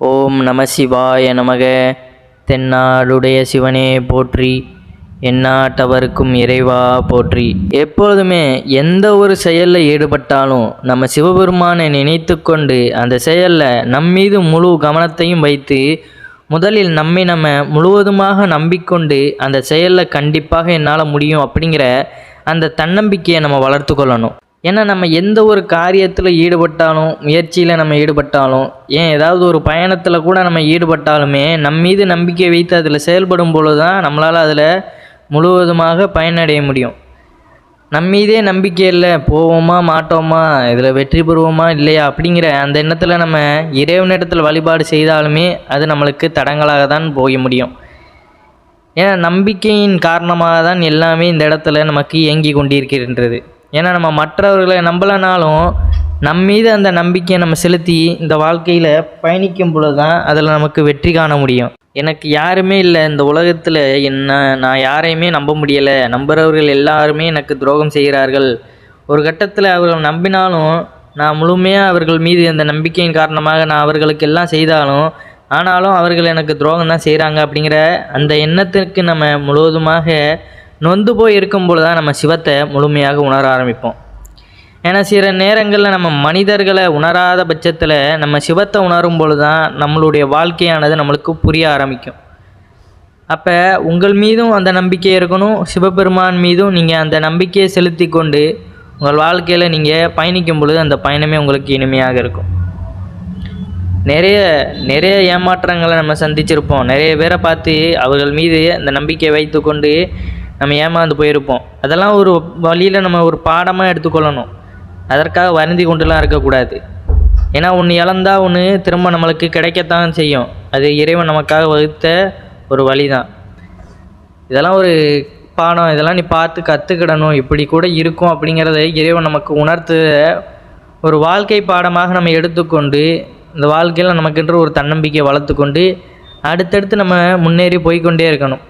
ஓம் நம சிவாய நமக. தென்னாடுடைய சிவனே போற்றி, எந்நாட்டவர்க்கும் இறைவா போற்றி. எப்பொழுதுமே எந்த ஒரு செயலில் ஈடுபட்டாலும் நம்ம சிவபெருமானை நினைத்து கொண்டு அந்த செயலில் நம்மீது முழு கவனத்தையும் வைத்து முதலில் நம்ம முழுவதுமாக நம்பிக்கொண்டு அந்த செயலில் கண்டிப்பாக என்னால் முடியும் அப்படிங்கிற அந்த தன்னம்பிக்கையை நம்ம வளர்த்து கொள்ளணும். ஏன்னா நம்ம எந்த ஒரு காரியத்தில் ஈடுபட்டாலும், முயற்சியில் நம்ம ஈடுபட்டாலும், ஏன் ஏதாவது ஒரு பயணத்தில் கூட நம்ம ஈடுபட்டாலுமே நம்மீது நம்பிக்கை வைத்து அதில் செயல்படும் பொழுது தான் நம்மளால் அதில் முழுவதுமாக பயனடைய முடியும். நம்மீதே நம்பிக்கை இல்லை, போவோமா மாட்டோமா, இதில் வெற்றி பெறுவோமா இல்லையா அப்படிங்கிற அந்த எண்ணத்தில் நம்ம இறைவனிடத்தில் வழிபாடு செய்தாலுமே அது நம்மளுக்கு தடங்களாக தான் போக முடியும். ஏன்னா நம்பிக்கையின் காரணமாக தான் எல்லாமே இந்த இடத்துல நமக்கு இயங்கி கொண்டிருக்கின்றது. ஏன்னா நம்ம மற்றவர்களை நம்பலனாலும் நம்மீது அந்த நம்பிக்கையை நம்ம செலுத்தி இந்த வாழ்க்கையில் பயணிக்கும் பொழுது தான் அதில் நமக்கு வெற்றி காண முடியும். எனக்கு யாருமே இல்லை இந்த உலகத்தில், நான் யாரையுமே நம்ப முடியலை, நம்புகிறவர்கள் எல்லாருமே எனக்கு துரோகம் செய்கிறார்கள். ஒரு கட்டத்தில் அவர்கள் நம்பினாலும் நான் முழுமையாக அவர்கள் மீது அந்த நம்பிக்கையின் காரணமாக நான் அவர்களுக்கு எல்லாம் செய்தாலும் ஆனாலும் அவர்கள் எனக்கு துரோகம் தான் செய்கிறாங்க அப்படிங்கிற அந்த எண்ணத்திற்கு நம்ம முழுவதுமாக நொந்து போய் இருக்கும்பொழுது தான் நம்ம சிவத்தை முழுமையாக உணர ஆரம்பிப்போம். ஏன்னா சில நேரங்களில் நம்ம மனிதர்களை உணராத பட்சத்தில் நம்ம சிவத்தை உணரும் பொழுது தான் நம்மளுடைய வாழ்க்கையானது நம்மளுக்கு புரிய ஆரம்பிக்கும். அப்போ உங்கள் மீதும் அந்த நம்பிக்கை இருக்கணும், சிவபெருமான் மீதும் நீங்கள் அந்த நம்பிக்கையை செலுத்தி கொண்டு உங்கள் வாழ்க்கையில் நீங்கள் பயணிக்கும் பொழுது அந்த பயணமே உங்களுக்கு இனிமையாக இருக்கும். நிறைய ஏமாற்றங்களை நம்ம சந்திச்சிருப்போம். நிறைய பேரை பார்த்து அவர்கள் மீது அந்த நம்பிக்கையை வைத்து கொண்டு நம்ம ஏமாந்து போயிருப்போம். அதெல்லாம் ஒரு வழியில் நம்ம ஒரு பாடமாக எடுத்துக்கொள்ளணும். அதற்காக வருந்தி கொண்டுலாம் இருக்கக்கூடாது. ஏன்னா ஒன்று இழந்தால் ஒன்று திரும்ப நம்மளுக்கு கிடைக்கத்தான் செய்யும். அது இறைவன் நமக்காக வகுத்த ஒரு வழி தான். இதெல்லாம் ஒரு பாடம், இதெல்லாம் நீ பார்த்து கற்றுக்கிடணும், இப்படி கூட இருக்கும் அப்படிங்கிறத இறைவன் நமக்கு உணர்த்து ஒரு வாழ்க்கை பாடமாக நம்ம எடுத்துக்கொண்டு இந்த வாழ்க்கையில் நமக்கென்று ஒரு தன்னம்பிக்கை வளர்த்து கொண்டு அடுத்தடுத்து நம்ம முன்னேறி போய்கொண்டே இருக்கணும்.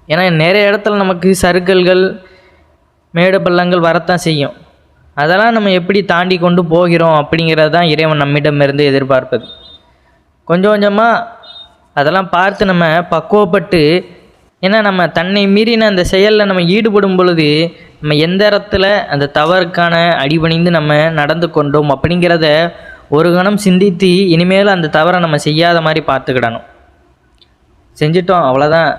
ஏன்னா நிறைய இடத்துல நமக்கு சறுக்கல்கள், மேடு பள்ளங்கள் வரத்தான் செய்யும். அதெல்லாம் நம்ம எப்படி தாண்டி கொண்டு போகிறோம் அப்படிங்கிறது தான் இறைவன் நம்மிடமிருந்து எதிர்பார்ப்பது. கொஞ்சம் கொஞ்சமாக அதெல்லாம் பார்த்து நம்ம பக்குவப்பட்டு, ஏன்னா நம்ம தன்னை மீறின அந்த செயலில் நம்ம ஈடுபடும் பொழுது நம்ம எந்த இடத்துல அந்த தவறுக்கான அடிபணிந்து நம்ம நடந்து கொண்டோம் அப்படிங்கிறத ஒரு கணம் சிந்தித்து இனிமேல் அந்த தவறை நம்ம செய்யாத மாதிரி பார்த்துக்கிடணும். செஞ்சிட்டோம் அவ்வளோதான்,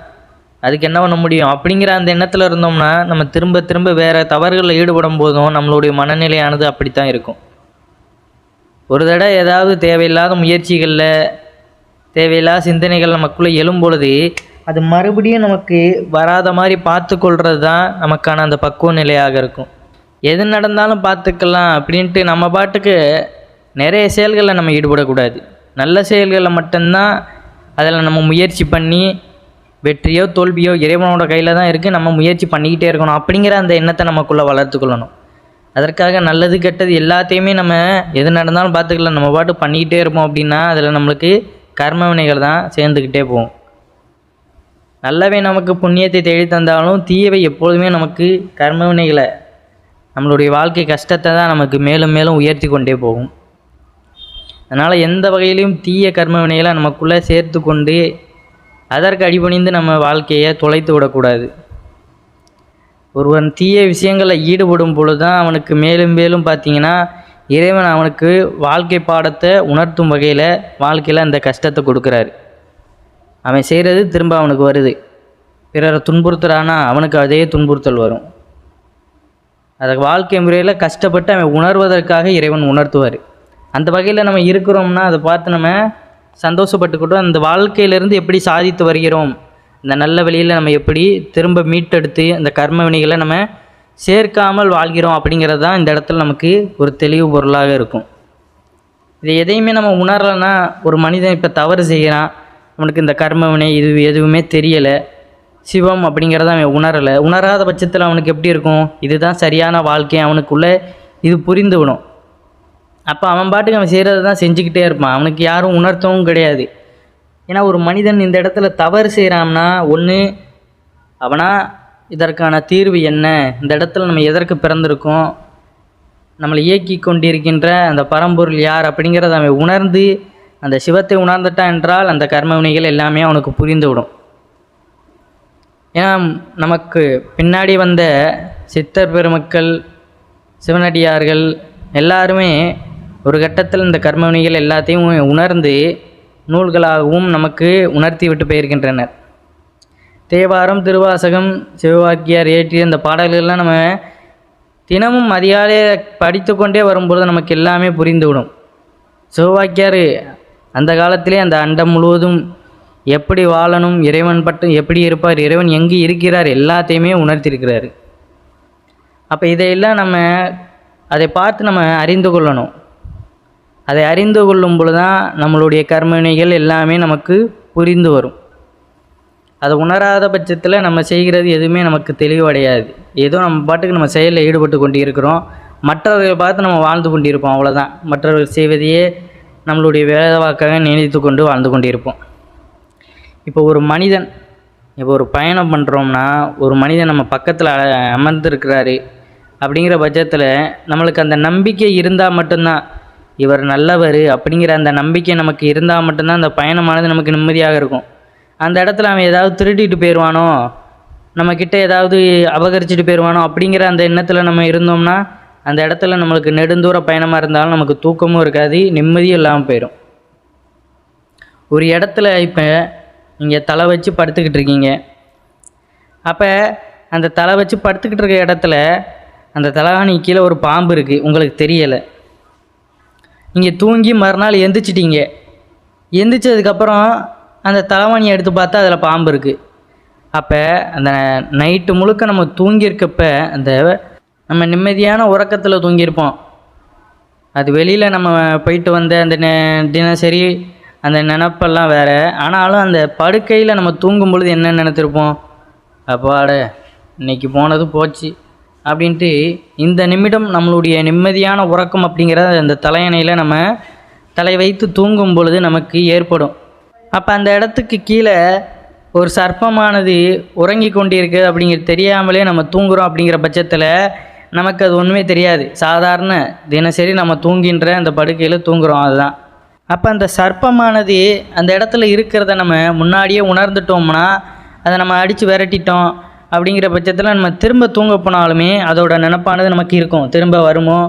அதுக்கு என்ன பண்ண முடியும் அப்படிங்கிற அந்த எண்ணத்தில் இருந்தோம்னா நம்ம திரும்ப திரும்ப வேறு தவறுகளில் ஈடுபடும் போதும் நம்மளுடைய மனநிலையானது அப்படித்தான் இருக்கும். ஒரு தடவை ஏதாவது தேவையில்லாத முயற்சிகளில் தேவையில்லாத சிந்தனைகள் நமக்குள்ளே எழும்பொழுது அது மறுபடியும் நமக்கு வராத மாதிரி பார்த்து கொள்வது தான் நமக்கான அந்த பக்குவ நிலையாக இருக்கும். எது நடந்தாலும் பார்த்துக்கலாம் அப்படின்ட்டு நம்ம பாட்டுக்கு நிறைய செயல்களில் நம்ம ஈடுபடக்கூடாது. நல்ல செயல்களில் மட்டும்தான் அதில் நம்ம முயற்சி பண்ணி வெற்றியோ தோல்வியோ இறைவனோட கையில் தான் இருக்குது, நம்ம முயற்சி பண்ணிக்கிட்டே இருக்கணும் அப்படிங்கிற அந்த எண்ணத்தை நமக்குள்ளே வளர்த்துக்கொள்ளணும். அதற்காக நல்லது கெட்டது எல்லாத்தையுமே நம்ம எது நடந்தாலும் பார்த்துக்கலாம், நம்ம பாட்டு பண்ணிக்கிட்டே இருப்போம் அப்படின்னா அதில் நம்மளுக்கு கர்ம வினைகள் தான் சேர்ந்துக்கிட்டே போகும். நல்லவை நமக்கு புண்ணியத்தை தேடி தந்தாலும் தீயவை எப்பொழுதுமே நமக்கு கர்ம வினைகளை, நம்மளுடைய வாழ்க்கை கஷ்டத்தை தான் நமக்கு மேலும் மேலும் உயர்த்தி கொண்டே போகும். அதனால் எந்த வகையிலையும் தீய கர்ம வினைகளை நமக்குள்ளே சேர்த்து கொண்டு அதற்கு அடிபணிந்து நம்ம வாழ்க்கையை தொலைத்து விடக்கூடாது. ஒருவன் தீய விஷயங்களில் ஈடுபடும் பொழுது தான் அவனுக்கு மேலும் மேலும் பார்த்திங்கன்னா இறைவன் அவனுக்கு வாழ்க்கை பாடத்தை உணர்த்தும் வகையில் வாழ்க்கையில் அந்த கஷ்டத்தை கொடுக்குறாரு. அவன் செய்கிறது திரும்ப அவனுக்கு வருது. பிறரை துன்புறுத்துறானா அவனுக்கு அதே துன்புறுத்தல் வரும். அதை வாழ்க்கை முறையில் கஷ்டப்பட்டு அவன் உணர்வதற்காக இறைவன் உணர்த்துவார். அந்த வகையில் நம்ம இருக்கிறோம்னா அதை பார்த்து நம்ம சந்தோஷப்பட்டுக்கிட்டோம். அந்த வாழ்க்கையிலேருந்து எப்படி சாதித்து வருகிறோம், இந்த நல்ல வழியில் நம்ம எப்படி திரும்ப மீட்டெடுத்து அந்த கர்ம வினைகளை நம்ம சேர்க்காமல் வாழ்கிறோம் அப்படிங்கிறது தான் இந்த இடத்துல நமக்கு ஒரு தெளிவு பொருளாக இருக்கும். இது எதையுமே நம்ம உணரலைன்னா, ஒரு மனிதன் இப்போ தவறு செய்கிறான், அவனுக்கு இந்த கர்ம வினை இது எதுவுமே தெரியலை, சிவம் அப்படிங்கிறத அவன் உணரலை. உணராத பட்சத்தில் அவனுக்கு எப்படி இருக்கும், இதுதான் சரியான வாழ்க்கை, அவனுக்குள்ளே இது புரிந்து விடும். அப்போ அவன் பாட்டுக்கு அவன் செய்கிறது தான் செஞ்சுக்கிட்டே இருப்பான், அவனுக்கு யாரும் உணர்த்தவும் கிடையாது. ஏன்னா ஒரு மனிதன் இந்த இடத்துல தவறு செய்கிறான்னா ஒன்று அவனா இதற்கான தீர்வு என்ன, இந்த இடத்துல நம்ம எதற்கு பிறந்திருக்கோம், நம்மளை இயக்கி கொண்டிருக்கின்ற அந்த பரம்பொருள் யார் அப்படிங்கிறத அவன் உணர்ந்து அந்த சிவத்தை உணர்ந்துட்டான் என்றால் அந்த கர்ம வினைகள் எல்லாமே அவனுக்கு புரிந்துவிடும். ஏன்னா நமக்கு பின்னாடி வந்த சித்தர் பெருமக்கள், சிவனடியார்கள் எல்லாருமே ஒரு கட்டத்தில் இந்த கர்ம வினைகள் எல்லாத்தையும் உணர்ந்து நூல்களாகவும் நமக்கு உணர்த்தி விட்டு போயிருக்கின்றனர். தேவாரம், திருவாசகம், சிவவாக்கியார் இயற்றிய இந்த பாடல்கள்லாம் நம்ம தினமும் அதிகாலை படித்து கொண்டே வரும்பொழுது நமக்கு எல்லாமே புரிந்துவிடும். சிவவாக்கியார் அந்த காலத்திலே அந்த அண்டம் முழுவதும் எப்படி வாழணும், இறைவன் பட்டும் எப்படி இருப்பார், இறைவன் எங்கே இருக்கிறார் எல்லாத்தையுமே உணர்த்தியிருக்கிறார். அப்போ இதையெல்லாம் நம்ம அதை பார்த்து நம்ம அறிந்து கொள்ளணும். அதை அறிந்து கொள்ளும் பொழுது தான் நம்மளுடைய கர்மவினைகள் எல்லாமே நமக்கு புரிந்து வரும். அதை உணராத பட்சத்தில் நம்ம செய்கிறது எதுவுமே நமக்கு தெளிவடையாது. ஏதோ நம்ம பாட்டுக்கு நம்ம செயலில் ஈடுபட்டு கொண்டு இருக்கிறோம், மற்றவர்களை பார்த்து நம்ம வாழ்ந்து கொண்டிருப்போம், அவ்வளோதான். மற்றவர்கள் செய்வதையே நம்மளுடைய வேதவாக்காக நினைத்து கொண்டு வாழ்ந்து கொண்டிருப்போம். இப்போ ஒரு மனிதன் இப்போ ஒரு பயணம் பண்ணுறோம்னா, ஒரு மனிதன் நம்ம பக்கத்தில் அமர்ந்திருக்கிறாரு அப்படிங்கிற பட்சத்தில் நம்மளுக்கு அந்த நம்பிக்கை இருந்தால் மட்டும்தான், இவர் நல்லவர் அப்படிங்கிற அந்த நம்பிக்கை நமக்கு இருந்தால் மட்டும்தான் அந்த பயணமானது நமக்கு நிம்மதியாக இருக்கும். அந்த இடத்துல அவன் ஏதாவது திருடிட்டு போயிடுவானோ, நம்மக்கிட்ட ஏதாவது அபகரிச்சுட்டு போயிடுவானோ அப்படிங்கிற அந்த எண்ணத்தில் நம்ம இருந்தோம்னா அந்த இடத்துல நம்மளுக்கு நெடுந்தூர பயணமாக இருந்தாலும் நமக்கு தூக்கமும் இருக்காது, நிம்மதியும் இல்லாமல் போயிடும். ஒரு இடத்துல இப்போ நீங்கள் தலை வச்சு படுத்துக்கிட்டு இருக்கீங்க. அப்போ அந்த தலை வச்சு படுத்துக்கிட்டு இருக்க இடத்துல அந்த தலைகாணி கீழே ஒரு பாம்பு இருக்குது, உங்களுக்கு தெரியலை. நீங்கள் தூங்கி மறுநாள் எந்திரிச்சிட்டீங்க. எந்திரிச்சதுக்கப்புறம் அந்த தலைவாணியை எடுத்து பார்த்தா அதில் பாம்பு இருக்குது. அப்போ அந்த நைட்டு முழுக்க நம்ம தூங்கியிருக்கப்ப அந்த நம்ம நிம்மதியான உறக்கத்தில் தூங்கியிருப்போம். அது வெளியில் நம்ம போயிட்டு வந்த அந்த தினசரி அந்த நினப்பெல்லாம் வேறு. ஆனாலும் அந்த படுக்கையில் நம்ம தூங்கும் பொழுது என்ன நினைத்திருப்போம், அப்பாட இன்னைக்கு போனது போச்சு அப்படின்ட்டு இந்த நிமிடம் நம்மளுடைய நிம்மதியான உறக்கம் அப்படிங்கிற அந்த தலையணையில் நம்ம தலை வைத்து தூங்கும் பொழுது நமக்கு ஏற்படும். அப்போ அந்த இடத்துக்கு கீழே ஒரு சர்ப்பமானது உறங்கி கொண்டிருக்கு அப்படிங்கிறது தெரியாமலே நம்ம தூங்குகிறோம். அப்படிங்கிற பட்சத்தில் நமக்கு அது ஒன்றுமே தெரியாது, சாதாரண தினசரி நம்ம தூங்கின்ற அந்த படுக்கையில் தூங்குகிறோம், அதுதான். அப்போ அந்த சர்ப்பமானது அந்த இடத்துல இருக்கிறத நம்ம முன்னாடியே உணர்ந்துட்டோம்னா அதை நம்ம அடித்து விரட்டிட்டோம் அப்படிங்கிற பட்சத்தில் நம்ம திரும்ப தூங்க போனாலுமே அதோட நினப்பானது நமக்கு இருக்கும், திரும்ப வருமோ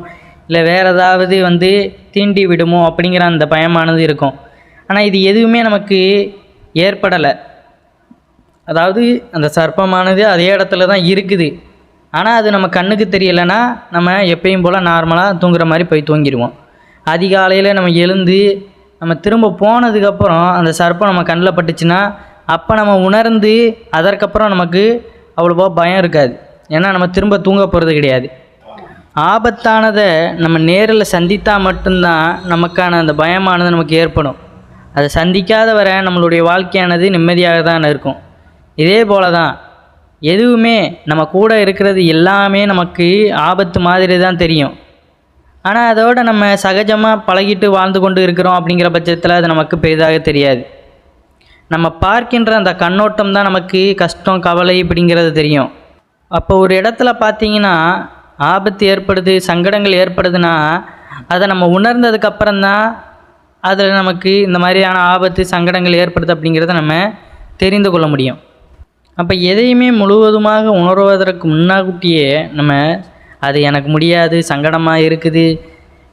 இல்லை வேறு ஏதாவது தீண்டி விடுமோ அப்படிங்கிற அந்த பயமானது இருக்கும். ஆனால் இது எதுவுமே நமக்கு ஏற்படலை. அதாவது அந்த சர்ப்பமானது அதே இடத்துல தான் இருக்குது, ஆனால் அது நம்ம கண்ணுக்கு தெரியலைன்னா நம்ம எப்பயும் போல் நார்மலாக தூங்குற மாதிரி போய் தூங்கிடுவோம். அதிகாலையில் நம்ம எழுந்து நம்ம திரும்ப போனதுக்கப்புறம் அந்த சர்ப்பம் நம்ம கண்ணில் பட்டுச்சுன்னா அப்போ நம்ம உணர்ந்து அதற்கப்புறம் நமக்கு அவ்வளோவா பயம் இருக்காது. ஏன்னா நம்ம திரும்ப தூங்க போகிறது கிடையாது. ஆபத்தானதை நம்ம நேரில் சந்தித்தால் மட்டும்தான் நமக்கான அந்த பயமானது நமக்கு ஏற்படும். அதை சந்திக்காத வரை நம்மளுடைய வாழ்க்கையானது நிம்மதியாக தான் இருக்கும். இதே போல தான் எதுவுமே நம்ம கூட இருக்கிறது எல்லாமே நமக்கு ஆபத்து மாதிரி தான் தெரியும். ஆனால் அதோடு நம்ம சகஜமாக பழகிட்டு வாழ்ந்து கொண்டு இருக்கிறோம் அப்படிங்கிற பட்சத்தில் அது நமக்கு பெரிதாக தெரியாது. நம்ம பார்க்கின்ற அந்த கண்ணோட்டம் தான் நமக்கு கஷ்டம், கவலை இப்படிங்கிறது தெரியும். அப்போ ஒரு இடத்துல பார்த்திங்கன்னா ஆபத்து ஏற்படுது, சங்கடங்கள் ஏற்படுதுன்னா அதை நம்ம உணர்ந்ததுக்கப்புறம்தான் அதில் நமக்கு இந்த மாதிரியான ஆபத்து சங்கடங்கள் ஏற்படுது அப்படிங்கிறத நம்ம தெரிந்து கொள்ள முடியும். அப்போ எதையுமே முழுவதுமாக உணர்வதற்கு முன்னாடியே நம்ம அது எனக்கு முடியாது, சங்கடமாக இருக்குது,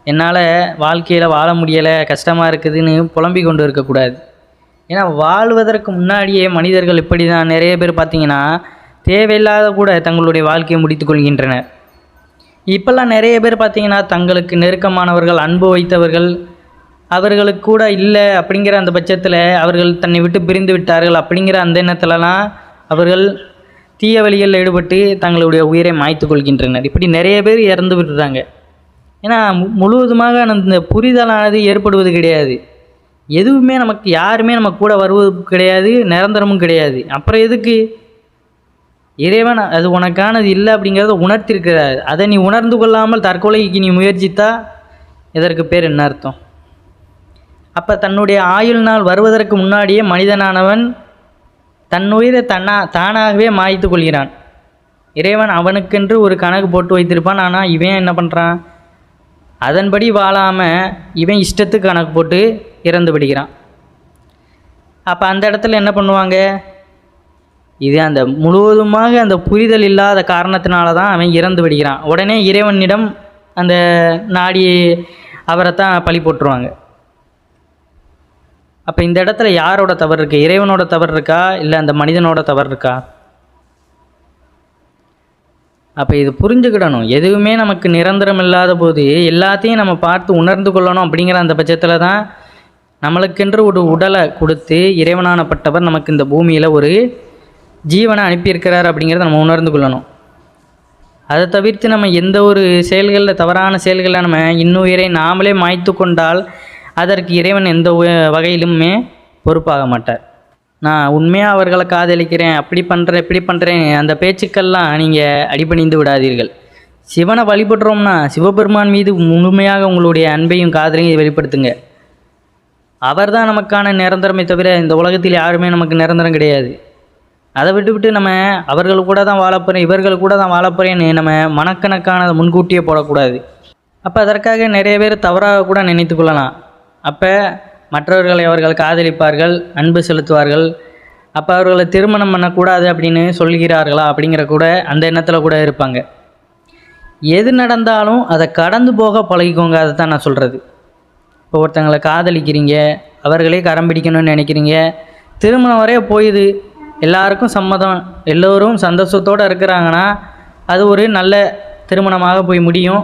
என்னால் வாழ்க்கையில் வாழ முடியலை, கஷ்டமாக இருக்குதுன்னு புலம்பிக் கொண்டு இருக்கக்கூடாது. ஏன்னா வாழ்வதற்கு முன்னாடியே மனிதர்கள் இப்படி தான் நிறைய பேர் பார்த்திங்கன்னா தேவையில்லாத கூட தங்களுடைய வாழ்க்கையை முடித்து கொள்கின்றனர். இப்போல்லாம் நிறைய பேர் பார்த்திங்கன்னா தங்களுக்கு நெருக்கமானவர்கள், அன்பு வைத்தவர்கள் அவர்களுக்கு கூட இல்லை அப்படிங்கிற அந்த பட்சத்தில் அவர்கள் தன்னை விட்டு பிரிந்து விட்டார்கள் அப்படிங்கிற அந்த எண்ணத்துலலாம் அவர்கள் தீய வழிகளில் ஈடுபட்டு தங்களுடைய உயிரை மாய்த்து கொள்கின்றனர். இப்படி நிறைய பேர் இறந்து விட்டுறாங்க. ஏன்னா முழுவதுமாக அந்த புரிதலானது ஏற்படுவது கிடையாது. எதுவுமே நமக்கு யாருமே நம்ம கூட வருவது கிடையாது, நிரந்தரமும் கிடையாது. அப்புறம் எதுக்கு இறைவன் அது உனக்கானது இல்லை அப்படிங்கிறத உணர்த்திருக்கிறார். அதை நீ உணர்ந்து கொள்ளாமல் தற்கொலைக்கு நீ முயற்சித்தா இதற்கு பேர் என்ன அர்த்தம்? அப்போ தன்னுடைய ஆயுள் நாள் வருவதற்கு முன்னாடியே மனிதனானவன் தன்னுயிரை தானாகவே மாய்த்து கொள்கிறான். இறைவன் அவனுக்கென்று ஒரு கணக்கு போட்டு வைத்திருப்பான். ஆனால் இவன் என்ன பண்ணுறான், அதன்படி வாழாமல் இவன் இஷ்டத்துக்கு கணக்கு போட்டு இறந்து விடுகிறான். அப்போ அந்த இடத்துல என்ன பண்ணுவாங்க? இது அந்த முழுவதுமாக அந்த புரிதல் இல்லாத காரணத்தினால தான் அவன் இறந்து விடுகிறான். உடனே இறைவனிடம் அந்த நாடி அவரைத்தான் பழி போட்டுருவாங்க. அப்போ இந்த இடத்துல யாரோட தவறு இருக்குது? இறைவனோட தவறு இருக்கா, இல்லை அந்த மனிதனோட தவறு இருக்கா? அப்போ இது புரிஞ்சுக்கிடணும். எதுவுமே நமக்கு நிரந்தரம் இல்லாத போது எல்லாத்தையும் நம்ம பார்த்து உணர்ந்து கொள்ளணும். அப்படிங்கிற அந்த பட்சத்தில் தான் நம்மளுக்கென்று ஒரு உடலை கொடுத்து இறைவனானப்பட்டவர் நமக்கு இந்த பூமியில் ஒரு ஜீவனை அனுப்பியிருக்கிறார் அப்படிங்கிறத நம்ம உணர்ந்து கொள்ளணும். அதை தவிர்த்து நம்ம எந்த ஒரு செயல்களில், தவறான செயல்களில் நம்ம இன்னுயிரை நாமளே மாய்த்து கொண்டால் அதற்கு இறைவன் எந்த வகையிலுமே பொறுப்பாக மாட்டார். நான் உண்மையாக அவர்களை காதலிக்கிறேன், அப்படி பண்ணுறேன், இப்படி பண்ணுறேன், அந்த பேச்சுக்கள்லாம் நீங்கள் அடிபணிந்து விடாதீர்கள். சிவனை வழிபடுறோம்னா சிவபெருமான் மீது முழுமையாக உங்களுடைய அன்பையும் காதலையும் வெளிப்படுத்துங்க. அவர் தான் நமக்கான நிரந்தரமே தவிர இந்த உலகத்தில் யாருமே நமக்கு நிரந்தரம் கிடையாது. அதை விட்டுவிட்டு நம்ம அவர்கள் கூட தான் வாழப்போகிறேன், இவர்கள் கூட தான் வாழப்போகிறேன்னு நம்ம மனக்கணக்கான முன்கூட்டியே போடக்கூடாது. அப்போ அதற்காக நிறைய பேர் தவறாக கூட நினைத்து கொள்ளலாம். அப்போ மற்றவர்களை அவர்கள் காதலிப்பார்கள், அன்பு செலுத்துவார்கள். அப்போ அவர்களை திருமணம் பண்ணக்கூடாது அப்படின்னு சொல்கிறார்களா அப்படிங்கிற கூட அந்த எண்ணத்தில் கூட இருப்பாங்க. எது நடந்தாலும் அதை கடந்து போக பழகிக்கோங்க. அதை தான் நான் சொல்கிறது. இப்போ ஒருத்தங்களை காதலிக்கிறீங்க, அவர்களே கரம் பிடிக்கணும்னு நினைக்கிறீங்க, திருமணம் வரைய போயுது, எல்லாருக்கும் சம்மதம், எல்லோரும் சந்தோஷத்தோடு இருக்கிறாங்கன்னா அது ஒரு நல்ல திருமணமாக போய் முடியும்.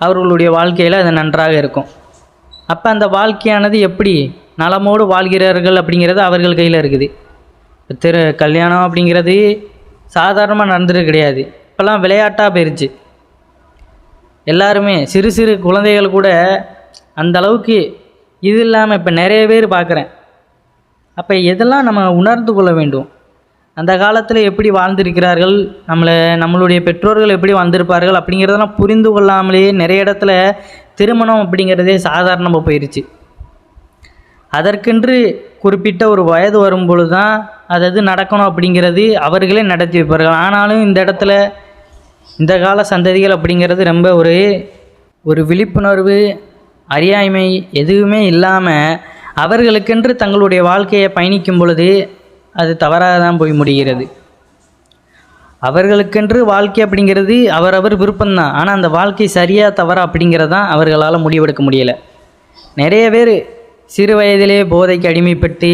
அவர்களுடைய வாழ்க்கையில் அது நன்றாக இருக்கும். அப்போ அந்த வாழ்க்கையானது எப்படி நலமோடு வாழ்கிறார்கள் அப்படிங்கிறது அவர்கள் கையில் இருக்குது. கல்யாணம் அப்படிங்கிறது சாதாரணமாக நடந்துட்டு கிடையாது. இப்போல்லாம் விளையாட்டாக போயிடுச்சு. எல்லாருமே சிறு சிறு குழந்தைகள் கூட அந்த அளவுக்கு இது இல்லாமல் இப்போ நிறைய பேர் பார்க்குறேன். அப்போ இதெல்லாம் நம்ம உணர்ந்து கொள்ள வேண்டும். அந்த காலத்தில் எப்படி வாழ்ந்திருக்கிறார்கள், நம்மளுடைய பெற்றோர்கள் எப்படி வாழ்ந்திருப்பார்கள் அப்படிங்கிறதெல்லாம் புரிந்து கொள்ளாமலேயே நிறைய இடத்துல திருமணம் அப்படிங்கிறதே சாதாரணமாக போயிடுச்சு. அதற்கென்று குறிப்பிட்ட ஒரு வயது வரும்பொழுது தான் அது நடக்கணும் அப்படிங்கிறது அவர்களே நடத்தி வைப்பார்கள். ஆனாலும் இந்த இடத்துல இந்த கால சந்ததிகள் அப்படிங்கிறது ரொம்ப ஒரு விழிப்புணர்வு, அறியாமை எதுவுமே இல்லாமல் அவர்களுக்கென்று தங்களுடைய வாழ்க்கையை பயணிக்கும் பொழுது அது தவறாக தான் போய் முடிகிறது. அவர்களுக்கென்று வாழ்க்கை அப்படிங்கிறது அவரவர் விருப்பம்தான். ஆனால் அந்த வாழ்க்கை சரியாக தவறா அப்படிங்கிறது தான் அவர்களால் முடிவெடுக்க முடியலை. நிறைய பேர் சிறு வயதிலே போதைக்கு அடிமைப்பட்டு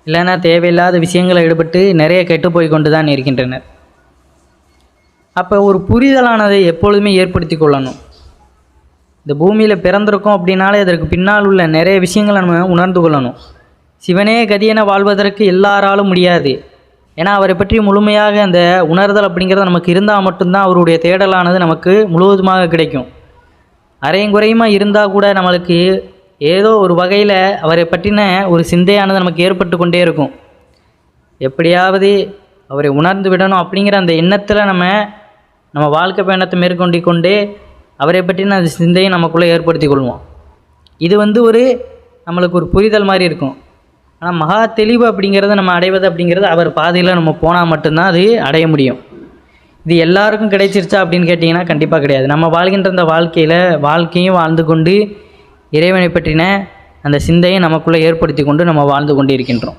இல்லைன்னா தேவையில்லாத விஷயங்களை ஈடுபட்டு நிறைய கெட்டு போய் கொண்டு தான் இருக்கின்றனர். அப்போ ஒரு புரிதலானதை எப்பொழுதுமே ஏற்படுத்தி கொள்ளணும். இந்த பூமியில் பிறந்திருக்கோம் அப்படின்னாலே அதற்கு பின்னால் உள்ள நிறைய விஷயங்களை நம்ம உணர்ந்து கொள்ளணும். சிவனே கதியென வாழ்வதற்கு எல்லாராலும் முடியாது. ஏன்னா அவரை பற்றி முழுமையாக அந்த உணர்தல் அப்படிங்கிறது நமக்கு இருந்தால் மட்டும்தான் அவருடைய தேடலானது நமக்கு முழுவதுமாக கிடைக்கும். அரையும் குறையுமா இருந்தால் கூட நம்மளுக்கு ஏதோ ஒரு வகையில் அவரை பற்றின ஒரு சிந்தையானது நமக்கு ஏற்பட்டு கொண்டே இருக்கும். எப்படியாவது அவரை உணர்ந்து விடணும் அப்படிங்கிற அந்த எண்ணத்தில் நம்ம வாழ்க்கை பயணத்தை மேற்கொண்டு கொண்டே அவரை பற்றின அந்த சிந்தையை நமக்குள்ளே ஏற்படுத்தி கொள்வோம். இது நம்மளுக்கு ஒரு புரிதல் மாதிரி இருக்கும். ஆனால் மகா தெளிவு அப்படிங்கிறத நம்ம அடைவது அப்படிங்கிறது அவர் பாதையில் நம்ம போனால் மட்டும்தான் அது அடைய முடியும். இது எல்லாருக்கும் கிடைச்சிருச்சா அப்படின்னு கேட்டிங்கன்னா கண்டிப்பாக கிடையாது. நம்ம வாழ்கின்ற அந்த வாழ்க்கையும் வாழ்ந்து கொண்டு இறைவனை பற்றின அந்த சிந்தையை நமக்குள்ளே ஏற்படுத்தி கொண்டு நம்ம வாழ்ந்து கொண்டு இருக்கின்றோம்.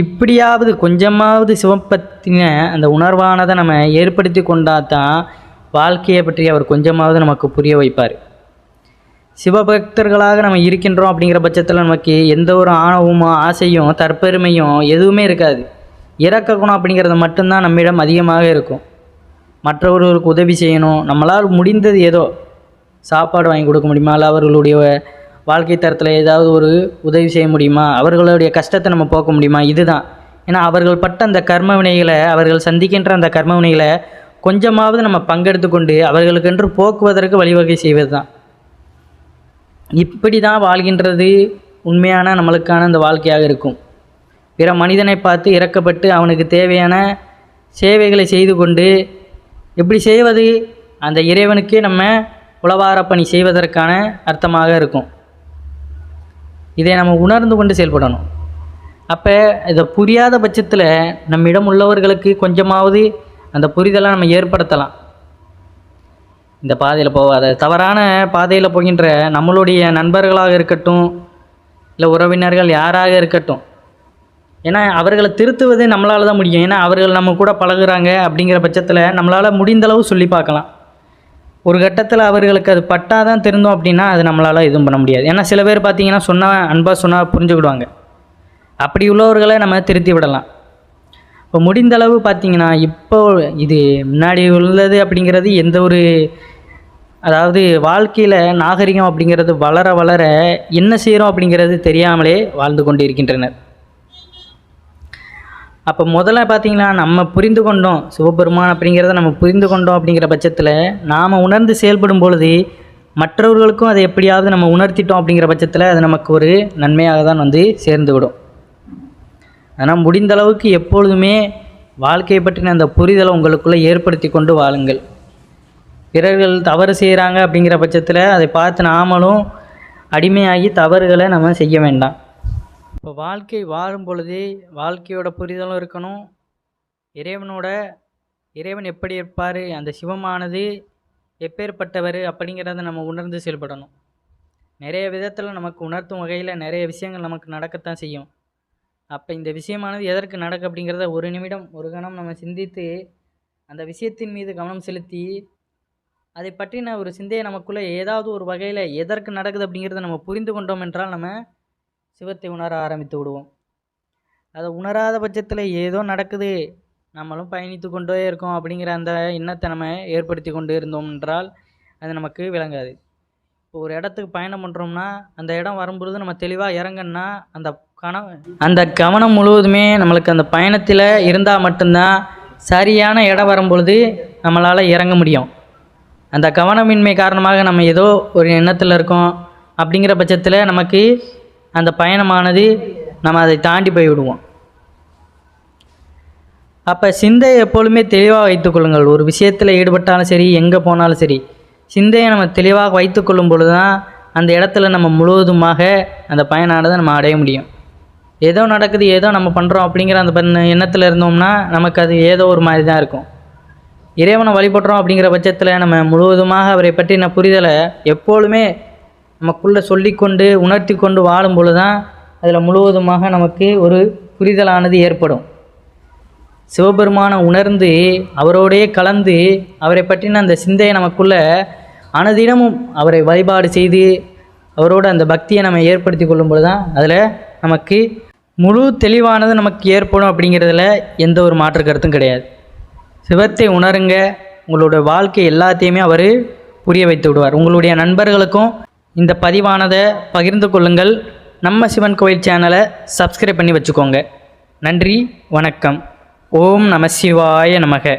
இப்படியாவது கொஞ்சமாவது சிவப்பத்தின அந்த உணர்வானதை நம்ம ஏற்படுத்தி கொண்டால் தான் வாழ்க்கையை பற்றி அவர் கொஞ்சமாவது நமக்கு புரிய வைப்பார். சிவபக்தர்களாக நம்ம இருக்கின்றோம் அப்படிங்கிற பட்சத்தில் நமக்கு எந்த ஒரு ஆணவமோ ஆசையும் தற்பெருமையும் எதுவுமே இருக்காது. இறக்க குணம் அப்படிங்கிறது மட்டும்தான் நம்மிடம் அதிகமாக இருக்கும். மற்றவர்களுக்கு உதவி செய்யணும், நம்மளால் முடிந்தது ஏதோ சாப்பாடு வாங்கி கொடுக்க முடியுமா, இல்லை அவர்களுடைய வாழ்க்கை தரத்தில் ஏதாவது ஒரு உதவி செய்ய முடியுமா, அவர்களுடைய கஷ்டத்தை நம்ம போக்க முடியுமா, இதுதான். ஏன்னா அவர்கள் பட்ட அந்த கர்ம வினைகளை, அவர்கள் சந்திக்கின்ற அந்த கர்ம வினைகளை கொஞ்சமாவது நம்ம பங்கெடுத்து கொண்டு அவர்களுக்கென்று போக்குவதற்கு வழிவகை செய்வது தான். இப்படி தான் வாழ்கின்றது உண்மையான நம்மளுக்கான அந்த வாழ்க்கையாக இருக்கும். பிற மனிதனை பார்த்து இறக்கப்பட்டு அவனுக்கு தேவையான சேவைகளை செய்து கொண்டு எப்படி செய்வது, அந்த இறைவனுக்கே நம்ம உளவார பணி செய்வதற்கான அர்த்தமாக இருக்கும். இதை நம்ம உணர்ந்து கொண்டு செயல்படணும். அப்போ இதை புரியாத பட்சத்தில் நம்மிடம் உள்ளவர்களுக்கு கொஞ்சமாவது அந்த புரிதலை நம்ம ஏற்படுத்தலாம். இந்த பாதையில் போகாத, தவறான பாதையில் போகின்ற நம்மளுடைய நண்பர்களாக இருக்கட்டும், இல்லை உறவினர்கள் யாராக இருக்கட்டும். ஏன்னா அவர்களை திருத்துவது நம்மளால் தான் முடியும். ஏன்னா அவர்கள் நம்ம கூட பழகுறாங்க அப்படிங்கிற பட்சத்தில் நம்மளால் முடிந்தளவு சொல்லி பார்க்கலாம். ஒரு கட்டத்தில் அவர்களுக்கு அது பட்டாதான் திருந்தோம் அப்படின்னா அது நம்மளால் எதுவும் பண்ண முடியாது. ஏன்னா சில பேர் பார்த்திங்கன்னா சொன்னால் அன்பாக சொன்னால் புரிஞ்சுக்கிடுவாங்க. அப்படி உள்ளவர்களை நம்ம திருத்தி விடலாம். இப்போ முடிந்தளவு பார்த்திங்கன்னா இப்போ இது முன்னாடி உள்ளது அப்படிங்கிறது எந்த ஒரு, அதாவது வாழ்க்கையில் நாகரிகம் அப்படிங்கிறது வளர வளர என்ன செய்கிறோம் அப்படிங்கிறது தெரியாமலே வாழ்ந்து கொண்டு இருக்கின்றனர். அப்போ முதல்ல பார்த்திங்கன்னா நம்ம புரிந்து கொண்டோம் சிவபெருமான் அப்படிங்கிறத நம்ம புரிந்து கொண்டோம் அப்படிங்கிற பட்சத்தில் நாம் உணர்ந்து செயல்படும் பொழுது மற்றவர்களுக்கும் அதை எப்படியாவது நம்ம உணர்த்திட்டோம் அப்படிங்கிற பட்சத்தில் அது நமக்கு ஒரு நன்மையாக தான் வந்து சேர்ந்து விடும். ஆனால் முடிந்த அளவுக்கு எப்பொழுதுமே வாழ்க்கையை பற்றின அந்த புரிதலை உங்களுக்குள்ளே ஏற்படுத்தி கொண்டு வாழுங்கள். பிறர்கள் தவறு செய்கிறாங்க அப்படிங்கிற பட்சத்தில் அதை பார்த்து நாமளும் அடிமையாகி தவறுகளை நம்ம செய்ய வேண்டாம். இப்போ வாழ்க்கை வாழும் பொழுது வாழ்க்கையோட புரிதலும் இருக்கணும். இறைவன் எப்படி இருப்பார், அந்த சிவமானது எப்பேற்பட்டவர் அப்படிங்கிறத நம்ம உணர்ந்து செயல்படணும். நிறைய விதத்தில் நமக்கு உணர்த்தும் வகையில் நிறைய விஷயங்கள் நமக்கு நடக்கத்தான் செய்யும். அப்போ இந்த விஷயமானது எதற்கு நடக்கு அப்படிங்கிறத ஒரு நிமிடம் ஒரு கணம் நம்ம சிந்தித்து அந்த விஷயத்தின் மீது கவனம் செலுத்தி அதை பற்றின ஒரு சிந்தையை நமக்குள்ளே ஏதாவது ஒரு வகையில் எதற்கு நடக்குது அப்படிங்கிறத நம்ம புரிந்து கொண்டோம் என்றால் நம்ம சிவத்தை உணர ஆரம்பித்து விடுவோம். அதை உணராத பட்சத்தில் ஏதோ நடக்குது, நம்மளும் பயணித்து கொண்டே இருக்கோம் அப்படிங்கிற அந்த எண்ணத்தை நம்ம ஏற்படுத்தி கொண்டு இருந்தோம் என்றால் அது நமக்கு விளங்காது. இப்போ ஒரு இடத்துக்கு பயணம் பண்ணுறோம்னா அந்த இடம் வரும்பொழுது நம்ம தெளிவாக இறங்கன்னா அந்த கவனம் முழுவதுமே நம்மளுக்கு அந்த பயணத்தில் இருந்தால் மட்டும்தான் சரியான இடம் வரும்பொழுது நம்மளால் இறங்க முடியும். அந்த கவனமின்மை காரணமாக நம்ம ஏதோ ஒரு எண்ணத்தில் இருக்கோம் அப்படிங்கிற பட்சத்தில் நமக்கு அந்த பயணமானது நம்ம அதை தாண்டி போய்விடுவோம். அப்போ சிந்தையை எப்பொழுதுமே தெளிவாக வைத்துக்கொள்ளுங்கள். ஒரு விஷயத்தில் ஈடுபட்டாலும் சரி, எங்கே போனாலும் சரி, சிந்தையை நம்ம தெளிவாக வைத்துக்கொள்ளும் பொழுது தான் அந்த இடத்துல நம்ம முழுவதுமாக அந்த பயனானதை நம்ம அடைய முடியும். ஏதோ நடக்குது, ஏதோ நம்ம பண்ணுறோம் அப்படிங்கிற அந்த எண்ணத்தில் இருந்தோம்னா நமக்கு அது ஏதோ ஒரு மாதிரி தான் இருக்கும். இறைவனை வழிபடுறோம் அப்படிங்கிற பட்சத்தில் நம்ம முழுவதுமாக அவரை பற்றின புரிதலை எப்பொழுதுமே நமக்குள்ளே சொல்லிக்கொண்டு உணர்த்தி கொண்டு வாழும் பொழுது தான் அதில் முழுவதுமாக நமக்கு ஒரு புரிதலானது ஏற்படும். சிவபெருமானை உணர்ந்து அவரோடையே கலந்து அவரை பற்றின அந்த சிந்தையை நமக்குள்ளே அனுதினமும் அவரை வழிபாடு செய்து அவரோட அந்த பக்தியை நம்ம ஏற்படுத்தி கொள்ளும் பொழுது தான் அதில் நமக்கு முழு தெளிவானது நமக்கு ஏற்படும். அப்படிங்கிறதுல எந்த ஒரு மாற்று கருத்தும் கிடையாது. சிவத்தை உணருங்க, உங்களோட வாழ்க்கை எல்லாத்தையுமே அவர் புரிய வைத்து விடுவார். உங்களுடைய நண்பர்களுக்கும் இந்த பதிவானதை பகிர்ந்து கொள்ளுங்கள். நம்ம சிவன் கோயில் சேனலை சப்ஸ்கிரைப் பண்ணி வச்சுக்கோங்க. நன்றி, வணக்கம். ஓம் நம சிவாய நமக.